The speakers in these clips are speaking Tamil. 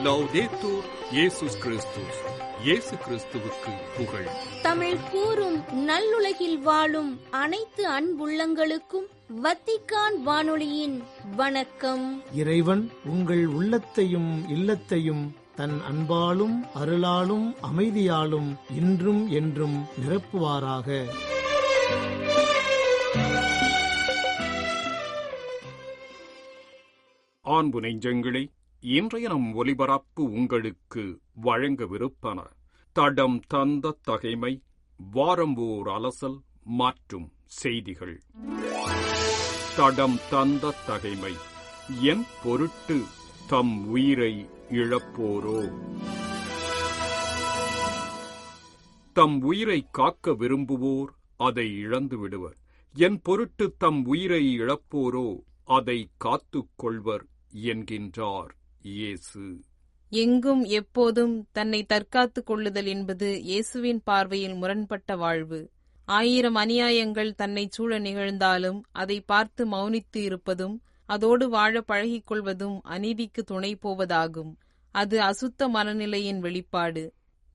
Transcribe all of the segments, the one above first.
லௌதேத்தூர் இயேசுஸ் கிறிஸ்துஸ். இயேசு கிறிஸ்துவுக்கு புகழ். தமிழ் கூறும் நல்லுலகில் வாழும் அனைத்து அன்புள்ளங்களுக்கும் வத்திக்கான் வானொலியின் வணக்கம். இறைவன் உங்கள் உள்ளத்தையும் இல்லத்தையும் தன் அன்பாலும் அருளாலும் அமைதியாலும் இன்றும் என்றும் நிரப்புவாராக. அன்பு நெஞ்சங்களே, இன்றைய நம் ஒலிபரப்பு உங்களுக்கு வழங்கவிருப்பன: தடம் தந்த தகைமை, வாரம் ஓர் அலசல் மற்றும் செய்திகள். தடம் தந்த தகைமை. என் பொருட்டு தம் உயிரை இழப்போரோ. தம் உயிரை காக்க விரும்புவோர் அதை இழந்து விடுவர். என் பொருட்டு தம் உயிரை இழப்போரோ அதை காத்துக் கொள்வர் என்கின்றார் இயேசு. எங்கும் எப்போதும் தன்னை தற்காத்துக் கொள்ளுதல் என்பது இயேசுவின் பார்வையில் முரண்பட்ட வாழ்வு. 1000 அநியாயங்கள் தன்னை சூழ நிகழ்ந்தாலும் அதை பார்த்து மௌனித்து இருப்பதும் அதோடு வாழ பழகிக் கொள்வதும் அநீதிக்கு துணை போவதாகும். அது அசுத்த மனநிலையின் வெளிப்பாடு.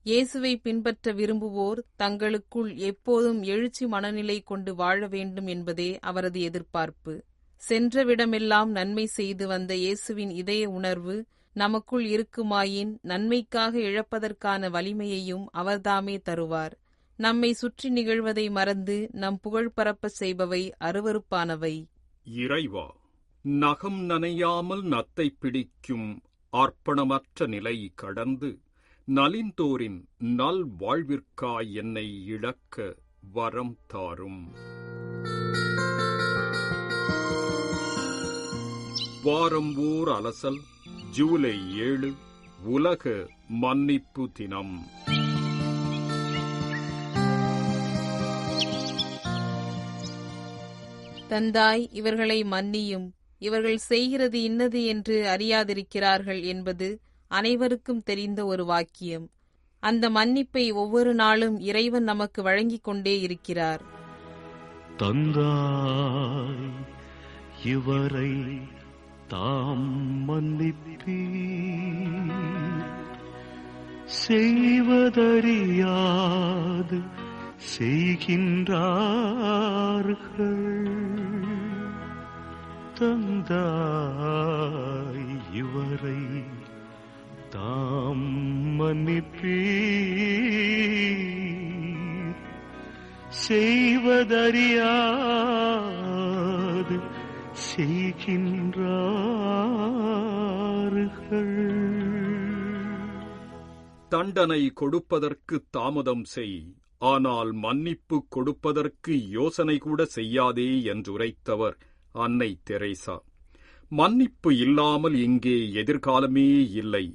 இயேசுவை பின்பற்ற விரும்புவோர் தங்களுக்குள் எப்போதும் எழுச்சி மனநிலை கொண்டு வாழ வேண்டும் என்பதே அவரது எதிர்பார்ப்பு. சென்றவிடமெல்லாம் நன்மை செய்து வந்த இயேசுவின் இதய உணர்வு நமக்குள் இருக்குமாயின் நன்மைக்காக இழப்பதற்கான வலிமையையும் அவர்தாமே தருவார். நம்மை சுற்றி நிகழ்வதை மறந்து நம் புகழ் பரப்ப செய்பவை அருவருப்பானவை. இறைவா, நகம் நனையாமல் நத்தை பிடிக்கும் அர்ப்பணமற்ற நிலை கடந்து நலிந்தோரின் நல் வாழ்விற்காய் என்னை இழக்க வரம் தாரும். வாரம் ஓர் அலசல், ஜூலை 7, உலக மன்னிப்பு தினம். தந்தாய், இவர்களை மன்னியும், இவர்கள் செய்கிறது இன்னது என்று அறியாதிருக்கிறார்கள் என்பது அனைவருக்கும் தெரிந்த ஒரு வாக்கியம். அந்த மன்னிப்பை ஒவ்வொரு நாளும் இறைவன் நமக்கு வழங்கிக் கொண்டே இருக்கிறார். தந்தாய், இவரை தாம் மன்னிப்பீர், செய்வதறியாது செய்கின்றார்கள். தந்தாய், இவரை தாம் மன்னிப்பீர், செய்வதறியாது செய்கின்றார்கள். தண்டனை கொடுப்பதற்கு தாமதம் செய், ஆனால் மன்னிப்பு கொடுப்பதற்கு யோசனை கூட செய்யாதே என்றுரைத்தவர் அன்னை தெரேசா. மன்னிப்பு இல்லாமல் இங்கே எதிர்காலமே இல்லை.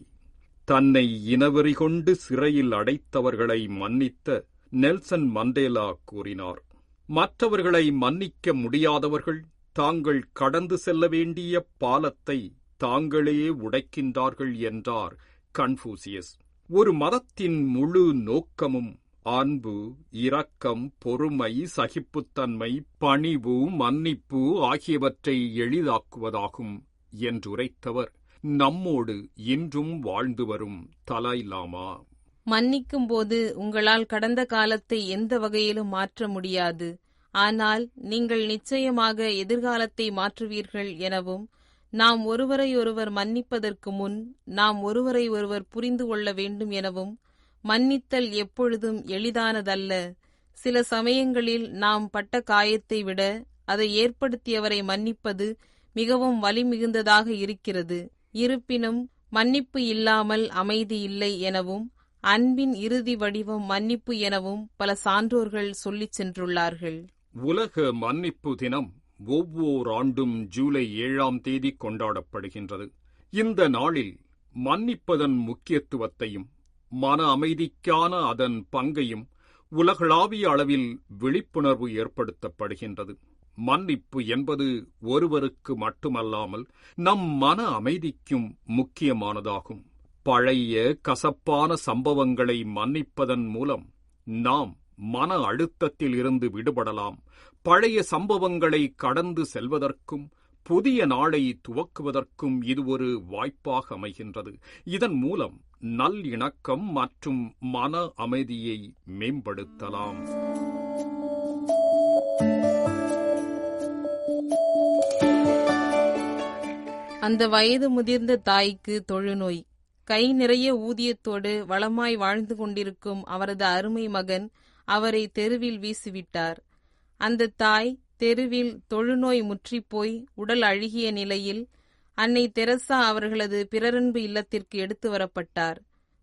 தன்னை இனவெறி கொண்டு சிறையில் அடைத்தவர்களை மன்னித்த நெல்சன் மண்டேலா கூறினார். மற்றவர்களை மன்னிக்க முடியாதவர்கள் தாங்கள் கடந்து செல்ல வேண்டிய பாலத்தை தாங்களே உடைக்கின்றார்கள் என்றார் கன்ஃபூசியஸ். ஒரு மதத்தின் முழு நோக்கமும் அன்பு, இரக்கம், பொறுமை, சகிப்புத்தன்மை, பணிவு, மன்னிப்பு ஆகியவற்றை எளிதாக்குவதாகும் என்றுரைத்தவர் நம்மோடு இன்றும் வாழ்ந்து வரும் தலாய் லாமா. மன்னிக்கும் போது உங்களால் கடந்த காலத்தை எந்த வகையிலும் மாற்ற முடியாது. ஆனால் நீங்கள் நிச்சயமாக எதிர்காலத்தை மாற்றுவீர்கள் எனவும், நாம் ஒருவரையொருவர் மன்னிப்பதற்கு முன் நாம் ஒருவரை ஒருவர் புரிந்து கொள்ள வேண்டும் எனவும், மன்னித்தல் எப்பொழுதும் எளிதானதல்ல. சில சமயங்களில் நாம் பட்ட காயத்தை விட அதை ஏற்படுத்தியவரை மன்னிப்பது மிகவும் வலிமிகுந்ததாக இருக்கிறது. இருப்பினும் மன்னிப்பு இல்லாமல் அமைதி இல்லை எனவும், அன்பின் இறுதி வடிவம் மன்னிப்பு எனவும் பல சான்றோர்கள் சொல்லிச் சென்றுள்ளார்கள். உலக மன்னிப்பு தினம் ஒவ்வொரு ஆண்டும் ஜூலை 7 கொண்டாடப்படுகின்றது. இந்த நாளில் மன்னிப்பதன் முக்கியத்துவத்தையும் மன அமைதிக்கான அதன் பங்கையும் உலகளாவிய அளவில் விழிப்புணர்வு ஏற்படுத்தப்படுகின்றது. மன்னிப்பு என்பது ஒருவருக்கு மட்டுமல்லாமல் நம் மன அமைதிக்கும் முக்கியமானதாகும். பழைய கசப்பான சம்பவங்களை மன்னிப்பதன் மூலம் நாம் மன அழுத்தத்தில் இருந்து விடுபடலாம், பழைய சம்பவங்களை கடந்து செல்வதற்கும் புதிய நாளை துவக்குவதற்கும் இது ஒரு வாய்ப்பாக அமைகின்றது. இதன் மூலம் நல்லிணக்கம் மற்றும் மன அமைதியை மேம்படுத்தலாம். அந்த வயது முதிர்ந்த தாய்க்கு தொழுநோய். கை நிறைய ஊதியத்தோடு வளமாய் வாழ்ந்து கொண்டிருக்கும் அவரது அருமை மகன் அவரை தெருவில் வீசிவிட்டார். அந்த தாய் தெருவில் தொழுநோய் முற்றிப்போய் உடல் அழுகிய நிலையில் அன்னை தெரசா அவர்களது பிறரன்பு இல்லத்திற்கு எடுத்து வரப்பட்டார்.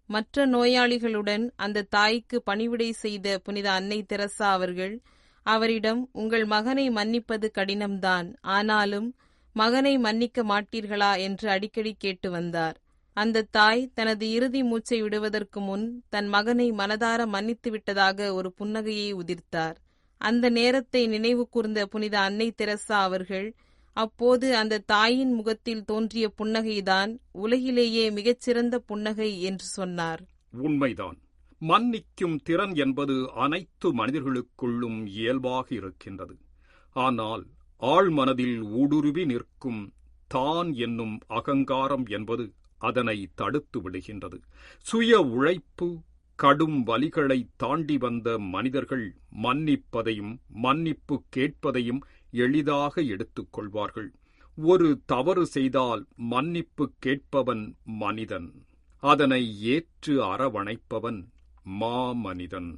மற்ற நோயாளிகளுடன் அந்த தாய்க்கு பணிவிடை செய்த புனித அன்னை தெரசா அவர்கள் அவரிடம், உங்கள் மகனை மன்னிப்பது கடினம்தான், ஆனாலும் மகனை மன்னிக்க மாட்டீர்களா என்று அடிக்கடி கேட்டு வந்தார். அந்த தாய் தனது இறுதி மூச்சை விடுவதற்கு முன் தன் மகனை மனதார மன்னித்து விட்டதாக ஒரு புன்னகையை உதிர்த்தார். அந்த நேரத்தை நினைவு கூர்ந்த புனித அன்னை தெரசா அவர்கள் அப்போது அந்த தாயின் முகத்தில் தோன்றிய புன்னகைதான் உலகிலேயே மிகச்சிறந்த புன்னகை என்று சொன்னார். உண்மைதான். மன்னிக்கும் திறன் என்பது அனைத்து மனிதர்களுக்குள்ளும் இயல்பாக இருக்கின்றது. ஆனால் ஆழ்மனதில் ஊடுருவி நிற்கும் தான் என்னும் அகங்காரம் என்பது அதனை தடுத்து விடுகின்றது. சுய உழைப்பு, கடும் வலிகளை தாண்டி வந்த மனிதர்கள் மன்னிப்பதையும் மன்னிப்பு கேட்பதையும் எளிதாக எடுத்துக்கொள்வார்கள். ஒரு தவறு செய்தால் மன்னிப்பு கேட்பவன் மனிதன், அதனை ஏற்று அரவணைப்பவன் மாமனிதன்.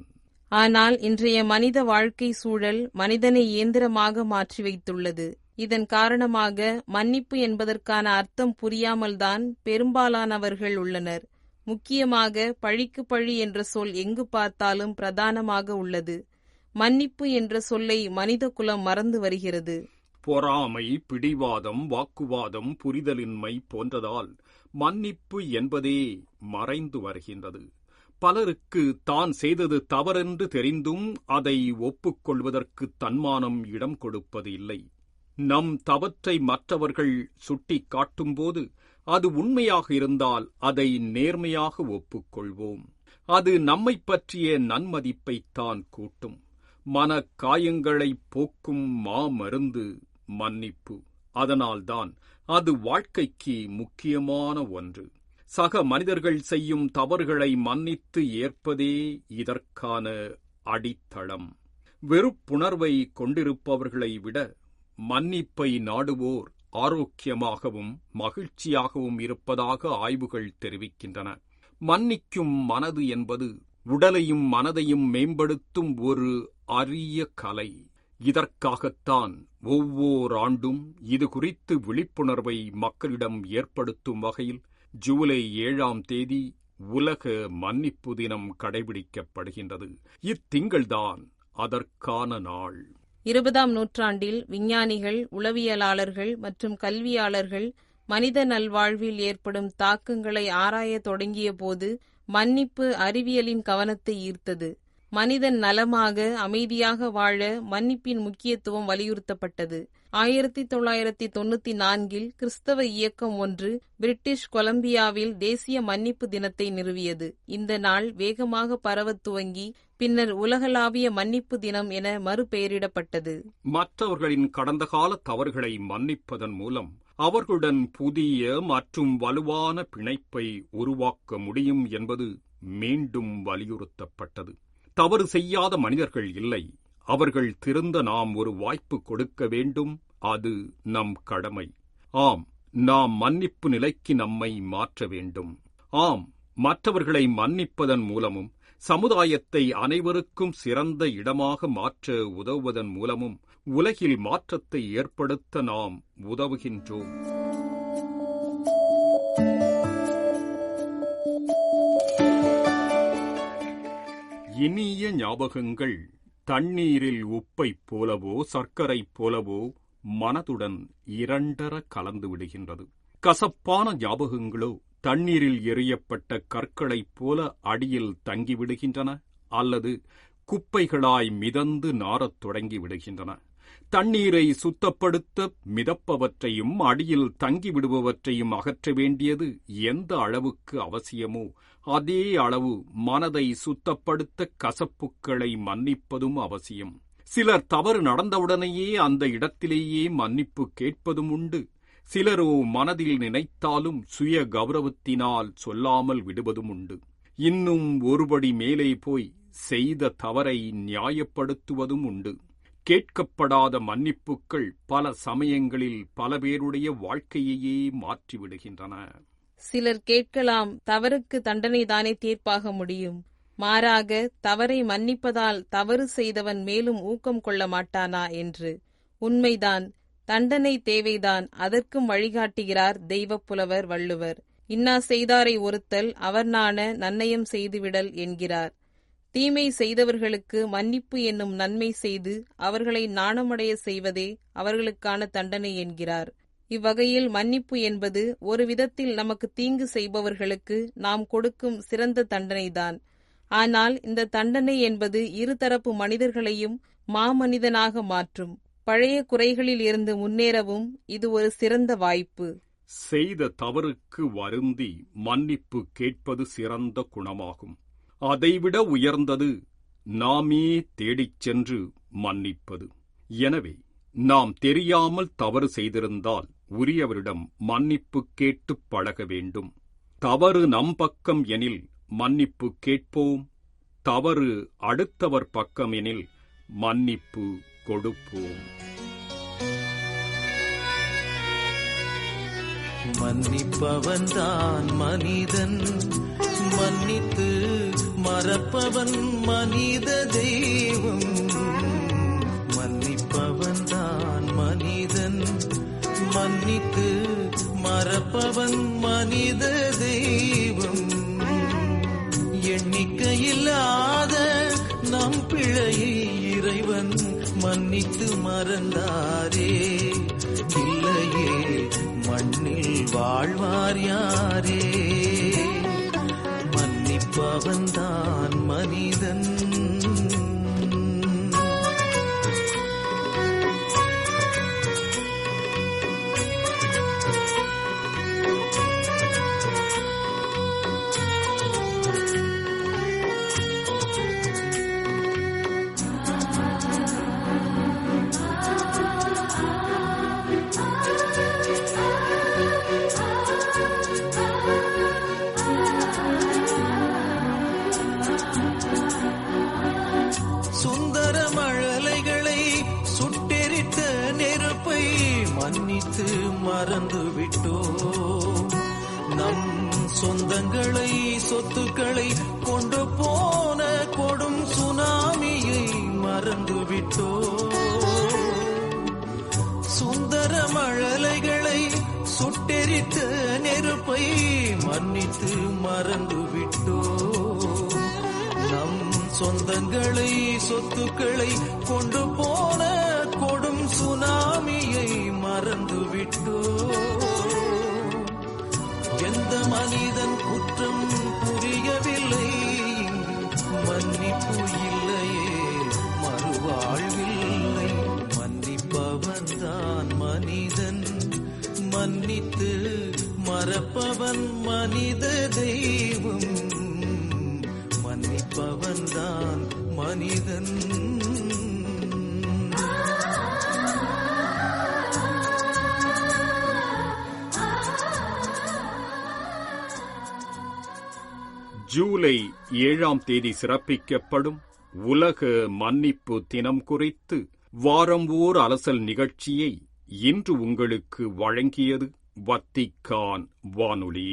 ஆனால் இன்றைய மனித வாழ்க்கை சூழல் மனிதனை இயந்திரமாக மாற்றி வைத்துள்ளது. இதன் காரணமாக மன்னிப்பு என்பதற்கான அர்த்தம் புரியாமல்தான் பெரும்பாலானவர்கள் உள்ளனர். முக்கியமாக பழிக்கு பழி என்ற சொல் எங்கு பார்த்தாலும் பிரதானமாக உள்ளது. மன்னிப்பு என்ற சொல்லை மனித குலம் மறந்து வருகிறது. பொறாமை, பிடிவாதம், வாக்குவாதம், புரிதலின்மை போன்றதால் மன்னிப்பு என்பதே மறைந்து வருகின்றது. பலருக்கு தான் செய்தது தவறென்று தெரிந்தும் அதை ஒப்புக்கொள்வதற்கு தன்மானம் இடம் கொடுப்பது இல்லை. நம் தவற்றை மற்றவர்கள் சுட்டிக் காட்டும்போது அது உண்மையாக இருந்தால் அதை நேர்மையாக ஒப்புக்கொள்வோம். அது நம்மைப் பற்றிய நன்மதிப்பைத்தான் கூட்டும். மன காயங்களை போக்கும் மாமருந்து மன்னிப்பு. அதனால்தான் அது வாழ்க்கைக்கு முக்கியமான ஒன்று. சக மனிதர்கள் செய்யும் தவறுகளை மன்னித்து ஏற்பதே இதற்கான அடித்தளம். வெறுப்புணர்வை கொண்டிருப்பவர்களை விட மன்னிப்பை நாடுவோர் ஆரோக்கியமாகவும் மகிழ்ச்சியாகவும் இருப்பதாக ஆய்வுகள் தெரிவிக்கின்றன. மன்னிக்கும் மனது என்பது உடலையும் மனதையும் மேம்படுத்தும் ஒரு அரிய கலை. இதற்காகத்தான் ஒவ்வொரு ஆண்டும் இது குறித்து விழிப்புணர்வை மக்களிடம் ஏற்படுத்தும் வகையில் ஜூலை 7ஆம் தேதி உலக மன்னிப்பு தினம் கடைபிடிக்கப்படுகின்றது. இத்திங்கள்தான் அதற்கான நாள். 20ஆம் நூற்றாண்டில் விஞ்ஞானிகள், உளவியலாளர்கள் மற்றும் கல்வியாளர்கள் மனித நல்வாழ்வில் ஏற்படும் தாக்கங்களை ஆராயத் தொடங்கிய போது மன்னிப்பு அறிவியலின் கவனத்தை ஈர்த்தது. மனிதன் நலமாக அமைதியாக வாழ மன்னிப்பின் முக்கியத்துவம் வலியுறுத்தப்பட்டது. 1994இல் கிறிஸ்தவ இயக்கம் ஒன்று பிரிட்டிஷ் கொலம்பியாவில் தேசிய மன்னிப்பு தினத்தை நிறுவியது. இந்த நாள் வேகமாக பரவத் துவங்கி பின்னர் உலகளாவிய மன்னிப்பு தினம் என மறுபெயரிடப்பட்டது. மற்றவர்களின் கடந்த கால தவறுகளை மன்னிப்பதன் மூலம் அவர்களுடன் புதிய மற்றும் வலுவான பிணைப்பை உருவாக்க முடியும் என்பது மீண்டும் வலியுறுத்தப்பட்டது. தவறு செய்யாத மனிதர்கள் இல்லை. அவர்கள் திருந்த நாம் ஒரு வாய்ப்பு கொடுக்க வேண்டும். அது நம் கடமை. ஆம், நாம் மன்னிப்பு நிலைக்கு நம்மை மாற்ற வேண்டும். ஆம், மற்றவர்களை மன்னிப்பதன் மூலமும் சமுதாயத்தை அனைவருக்கும் சிறந்த இடமாக மாற்ற உதவுவதன் மூலமும் உலகில் மாற்றத்தை ஏற்படுத்த நாம் உதவுகின்றோம். இனிய ஞாபகங்கள் தண்ணீரில் உப்பைப் போலவோ சர்க்கரைப் போலவோ மனதுடன் இரண்டர கலந்து விடுகின்றது. கசப்பான ஞாபகங்களோ தண்ணீரில் எறியப்பட்ட கற்களைப் போல அடியில் தங்கிவிடுகின்றன அல்லது குப்பைகளாய் மிதந்து நாரத் தொடங்கி விடுகின்றன. தண்ணீரை சுத்தப்படுத்த மிதப்பவற்றையும் அடியில் தங்கிவிடுபவற்றையும் அகற்ற வேண்டியது எந்த அளவுக்கு அவசியமோ அதே அளவு மனதை சுத்தப்படுத்த கசப்புக்களை மன்னிப்பதும் அவசியம். சிலர் தவறு நடந்தவுடனேயே அந்த இடத்திலேயே மன்னிப்பு கேட்பதும் உண்டு. சிலரோ மனதில் நினைத்தாலும் சுய கௌரவத்தினால் சொல்லாமல் விடுவதும் உண்டு. இன்னும் ஒருபடி மேலே போய் செய்த தவறை நியாயப்படுத்துவதும் உண்டு. கேட்கப்படாத மன்னிப்புகள் பல சமயங்களில் பல பேருடைய வாழ்க்கையையே மாற்றிவிடுகின்றன. சிலர் கேட்கலாம், தவறுக்கு தண்டனைதானே தீர்ப்பாக முடியும். மாறாக தவறை மன்னிப்பதால் தவறு செய்தவன் மேலும் ஊக்கம் கொள்ள மாட்டானா என்று. உண்மைதான், தண்டனை தேவைதான். அதற்கும் வழிகாட்டுகிறார் தெய்வப்புலவர் வள்ளுவர். இன்னா செய்தாரை ஒருத்தல் அவர் நாண நன்னயம் செய்துவிடல் என்கிறார். தீமை செய்தவர்களுக்கு மன்னிப்பு என்னும் நன்மை செய்து அவர்களை நாணமடைய செய்வதே அவர்களுக்கான தண்டனை என்கிறார். இவ்வகையில் மன்னிப்பு என்பது ஒரு விதத்தில் நமக்கு தீங்கு செய்பவர்களுக்கு நாம் கொடுக்கும் சிறந்த தண்டனைதான். ஆனால் இந்த தண்டனை என்பது இருதரப்பு மனிதர்களையும் மாமனிதனாக மாற்றும். பழைய குறைகளில் இருந்து முன்னேறவும் இது ஒரு சிறந்த வாய்ப்பு. செய்த தவறுக்கு வருந்தி மன்னிப்பு கேட்பது சிறந்த குணமாகும். அதைவிட உயர்ந்தது நாமே தேடிச் சென்று மன்னிப்பது. எனவே நாம் தெரியாமல் தவறு செய்திருந்தால் உரியவரிடம் மன்னிப்பு கேட்டுப் பழக வேண்டும். தவறு நம் பக்கம் எனில் மன்னிப்பு கேட்போம். தவறு அடுத்தவர் பக்கம் எனில் மன்னிப்பு கொடுப்போம். மன்னிப்பவன்தான் மனிதன், மன்னித்து மறப்பவன் மனித தெய்வம். மன்னிப்பவன்தான் மனிதன், மன்னித்து மறப்பவன் மனித தெய்வம். எண்ணிக்கையில்லாத நம் பிழையை இறைவன் மன்னித்து மறந்தாரே. இல்லையே மண்ணில் வாழ்வார் யாரே. மன்னிப்பவன்தான் மனிதன். மறந்து விட்டோம். நம் சொந்தங்களை சொத்துக்களை கொண்டு போன கொடும் சுனாமியை மறந்து விட்டோம். சுந்தர மழலைகளை சுட்டெரித்த நெருப்பை மன்னித்து மறந்து விட்டோம். நம் சொந்தங்களை சொத்துக்களை கொண்டு போன கொடும் சுனாமியை மறந்து விட்டோம். எந்த மனிதன் குற்றம் புரியவில்லை, மன்னிப்பு இல்லையே மறுவாழ்வில்லை. மன்னிப்பவன்தான் மனிதன், மன்னித்து மறப்பவன் மனித தெய்வம். மன்னிப்பவன்தான் மனிதன். ஜூலை 7ஆம் தேதி சிறப்பிக்கப்படும் உலக மன்னிப்பு தினம் குறித்து வாரம் ஓர் அலசல் நிகழ்ச்சியை இன்று உங்களுக்கு வழங்கியது வத்திக்கான் வானொலி.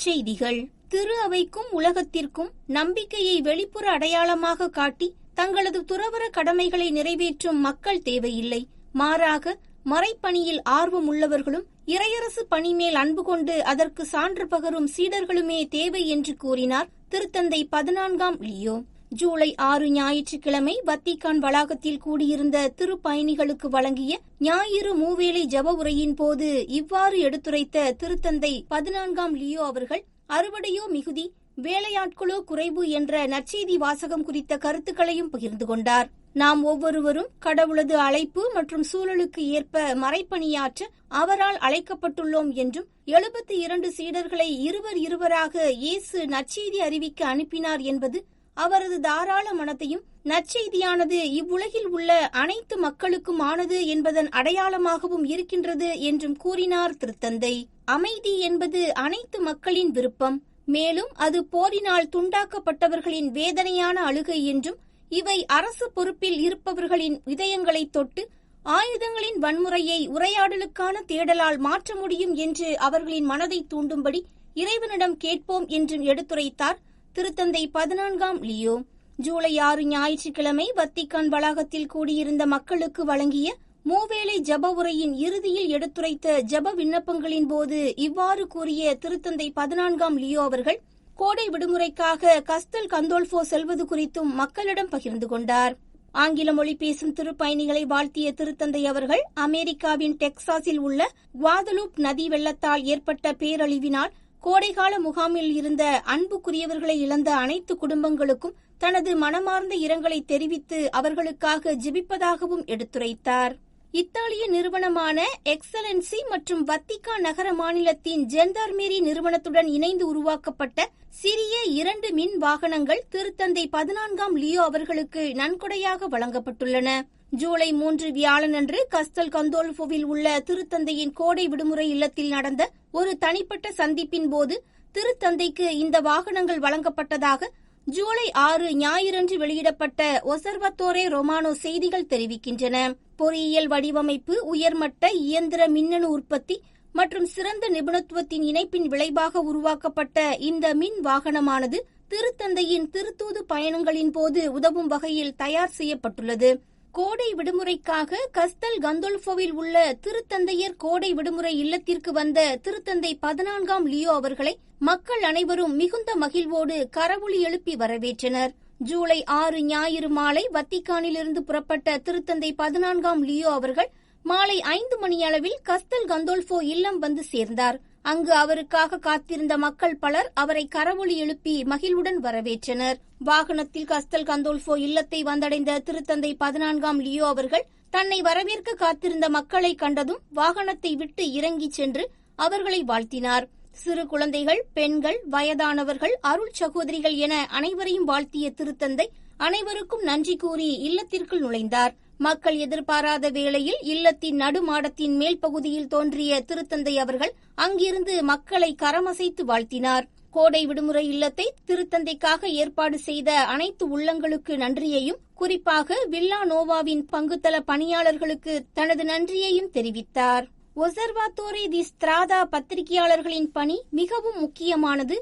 செய்திகள். திரு அவைக்கும் உலகத்திற்கும் நம்பிக்கையை வெளிப்புற அடையாளமாக காட்டி தங்களது துறவற கடமைகளை நிறைவேற்றும் மக்கள் தேவையில்லை. மாறாக மறைப்பணியில் ஆர்வம் உள்ளவர்களும் இறையரசு பணி மேல் அன்பு கொண்டு அதற்கு சான்று பகரும் சீடர்களுமே தேவை என்று கூறினார் திருத்தந்தை 14ஆம் லியோ. ஜூலை 6 ஞாயிற்றுக்கிழமை வத்திக்கான் வளாகத்தில் கூடியிருந்த திருப்பயணிகளுக்கு வழங்கிய ஞாயிறு மூவேளை ஜப உரையின் போது இவ்வாறு எடுத்துரைத்த திருத்தந்தை 14ஆம் லியோ அவர்கள், அறுவடையோ மிகுதி, வேலையாட்களோ குறைவு என்ற நற்செய்தி வாசகம் குறித்த கருத்துக்களையும் பகிர்ந்து கொண்டார். நாம் ஒவ்வொருவரும் கடவுளது அழைப்பு மற்றும் சூழலுக்கு ஏற்ப மறைப்பணியாற்ற அவரால் அழைக்கப்பட்டுள்ளோம் என்றும் 72 சீடர்களை இருவராக இயேசு நற்செய்தி அறிவிக்க அனுப்பினார் என்பது அவரது தாராள மனத்தையும், நற்செய்தியானது இவ்வுலகில் உள்ள அனைத்து மக்களுக்கும் ஆனது என்பதன் அடையாளமாகவும் இருக்கின்றது என்றும் கூறினார் திருத்தந்தை. அமைதி என்பது அனைத்து மக்களின் விருப்பம், மேலும் அது போரினால் துண்டாக்கப்பட்டவர்களின் வேதனையான அழுகை என்றும், இவை அரசு பொறுப்பில் இருப்பவர்களின் இதயங்களை தொட்டு ஆயுதங்களின் வன்முறையை உரையாடலுக்கான தேடலால் மாற்ற முடியும் என்று அவர்களின் மனதை தூண்டும்படி இறைவனிடம் கேட்போம் என்றும் எடுத்துரைத்தார் திருத்தந்தை 14ஆம் லியோ. ஜூலை 6 ஞாயிற்றுக்கிழமை வத்திக்கான் வளாகத்தில் கூடியிருந்த மக்களுக்கு வழங்கிய மூவேளை ஜப உரையின் இறுதியில் எடுத்துரைத்த ஜப விண்ணப்பங்களின் போது இவ்வாறு கூறிய திருத்தந்தை 14ஆம் லியோ அவர்கள் கோடை விடுமுறைக்காக கஸ்தல் கந்தோல்ஃபோ செல்வது குறித்தும் மக்களிடம் பகிர்ந்து கொண்டார். ஆங்கில மொழி பேசும் திருப்பயணிகளை வாழ்த்திய திருத்தந்தை அவர்கள் அமெரிக்காவின் டெக்சாஸில் உள்ள குவாதலூப் நதி வெள்ளத்தால் ஏற்பட்ட பேரழிவினால் கோடைகால முகாமில் இருந்த அன்புக்குரியவர்களை இழந்த அனைத்து குடும்பங்களுக்கும் தனது மனமார்ந்த இரங்கலை தெரிவித்து அவர்களுக்காக ஜெபிப்பதாகவும் எடுத்துரைத்தார். இத்தாலிய நிறுவனமான எக்ஸலன்சி மற்றும் வத்திக்கான் நகர மாநிலத்தின் ஜென்டார்மேரி நிறுவனத்துடன் இணைந்து உருவாக்கப்பட்ட சிறிய 2 மின் வாகனங்கள் திருத்தந்தை 14ஆம் லியோ அவர்களுக்கு நன்கொடையாக வழங்கப்பட்டுள்ளன. ஜூலை 3 வியாழனன்று கஸ்தல் கந்தோல்ஃபோவில் உள்ள திருத்தந்தையின் கோடை விடுமுறை இல்லத்தில் நடந்த ஒரு தனிப்பட்ட சந்திப்பின் போது திருத்தந்தைக்கு இந்த வாகனங்கள் வழங்கப்பட்டதாக ஜூலை 6 ஞாயிறன்று வெளியிடப்பட்ட ஒசர்வத்தோரே ரொமானோ செய்திகள் தெரிவிக்கின்றன. பொறியியல் வடிவமைப்பு, உயர்மட்ட இயந்திர மின்னணு உற்பத்தி மற்றும் சிறந்த நிபுணத்துவத்தின் இணைப்பின் விளைவாக உருவாக்கப்பட்ட இந்த மின் வாகனமானது திருத்தந்தையின் திருத்தூது பயணங்களின் போது உதவும் வகையில் தயார் செய்யப்பட்டுள்ளது. கோடை விடுமுறைக்காக கஸ்தல் கந்தோல்ஃபோவில் உள்ள திருத்தந்தையர் கோடை விடுமுறை இல்லத்திற்கு வந்த திருத்தந்தை 14ஆம் லியோ அவர்களை மக்கள் அனைவரும் மிகுந்த மகிழ்வோடு கரவொலி எழுப்பி வரவேற்றனர். ஜூலை 6 ஞாயிறு மாலை வத்திக்கானிலிருந்து புறப்பட்ட திருத்தந்தை 14ஆம் லியோ அவர்கள் மாலை 5 மணியளவில் கஸ்தல் கந்தோல்ஃபோ இல்லம் வந்து சேர்ந்தார். அங்கு அவருக்காக காத்திருந்த மக்கள் பலர் அவரை கரவொலி எழுப்பி மகிழ்வுடன் வரவேற்றனர். வாகனத்தில் கஸ்தல் கந்தோல்ஃபோ இல்லத்தை வந்தடைந்த திருத்தந்தை 14ஆம் லியோ அவர்கள் தன்னை வரவேற்க காத்திருந்த மக்களை கண்டதும் வாகனத்தை விட்டு இறங்கிச் சென்று அவர்களை வாழ்த்தினார். சிறு குழந்தைகள், பெண்கள், வயதானவர்கள், அருள் சகோதரிகள் என அனைவரையும் வாழ்த்திய திருத்தந்தை அனைவருக்கும் நன்றி கூறி இல்லத்திற்குள் நுழைந்தார். மக்கள் எதிர்பாராத வேளையில் இல்லத்தின் நடுமாடத்தின் மேல் பகுதியில் தோன்றிய திருத்தந்தை அவர்கள் அங்கிருந்து மக்களை கரமசைத்து வாழ்த்தினார். கோடை விடுமுறை இல்லத்தை திருத்தந்தைக்காக ஏற்பாடு செய்த அனைத்து உள்ளங்களுக்கு நன்றியையும், குறிப்பாக வில்லா நோவாவின் பங்குத்தள பணியாளர்களுக்கு தனது நன்றியையும் தெரிவித்தார். ஒசர்வாத்தோரே தி ஸ்திராதா பத்திரிகையாளர்களின் பணி மிகவும் முக்கியமானது.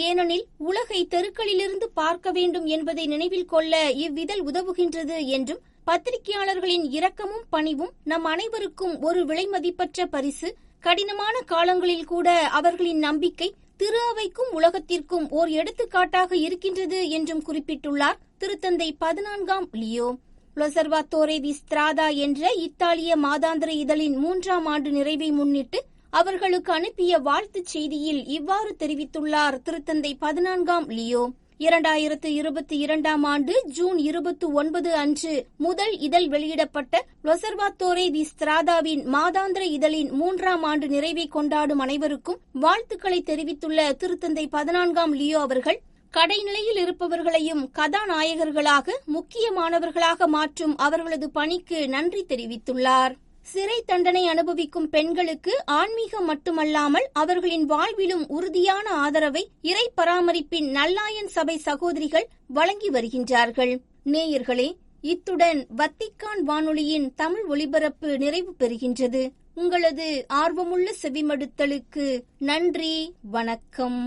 ஏனெனில் உலகை தெருக்களிலிருந்து பார்க்க வேண்டும் என்பதை நினைவில் கொள்ள இவ்விதழ் உதவுகின்றது என்றும், பத்திரிகையாளர்களின் இரக்கமும் பணிவும் நம் அனைவருக்கும் ஒரு விலைமதிப்பற்ற பரிசு. கடினமான காலங்களில் கூட அவர்களின் நம்பிக்கை திரு அவைக்கும் உலகத்திற்கும் ஓர் எடுத்துக்காட்டாக இருக்கின்றது என்றும் குறிப்பிட்டுள்ளார் திருத்தந்தை 14ஆம் லியோ. லொசர்வாத்தோரே தி ஸ்திராதா என்ற இத்தாலிய மாதாந்திர இதழின் 3ஆம் ஆண்டு நிறைவை முன்னிட்டு அவர்களுக்கு அனுப்பிய வாழ்த்துச் செய்தியில் இவ்வாறு தெரிவித்துள்ளார் திருத்தந்தை 14ஆம் லியோ. 2022ஆம் ஆண்டு ஜூன் 29 அன்று முதல் இதழ் வெளியிடப்பட்ட லொசர்வாத்தோரே தி ஸ்திராதாவின் மாதாந்திர இதழின் 3ஆம் ஆண்டு நிறைவை கொண்டாடும் அனைவருக்கும் வாழ்த்துக்களை தெரிவித்துள்ள திருத்தந்தை 14ஆம் லியோ அவர்கள் கடைநிலையில் இருப்பவர்களையும் கதாநாயகர்களாக, முக்கியமானவர்களாக மாற்றும் அவர்களது பணிக்கு நன்றி தெரிவித்துள்ளார். சிறை தண்டனை அனுபவிக்கும் பெண்களுக்கு ஆன்மீகம் மட்டுமல்லாமல் அவர்களின் வாழ்விலும் உறுதியான ஆதரவை இறை பராமரிப்பின் நல்லாயன் சபை சகோதரிகள் வழங்கி வருகின்றார்கள். நேயர்களே, இத்துடன் வத்திக்கான் வானொலியின் தமிழ் ஒலிபரப்பு நிறைவு பெறுகின்றது. உங்களது ஆர்வமுள்ள செவிமடுத்தலுக்கு நன்றி. வணக்கம்.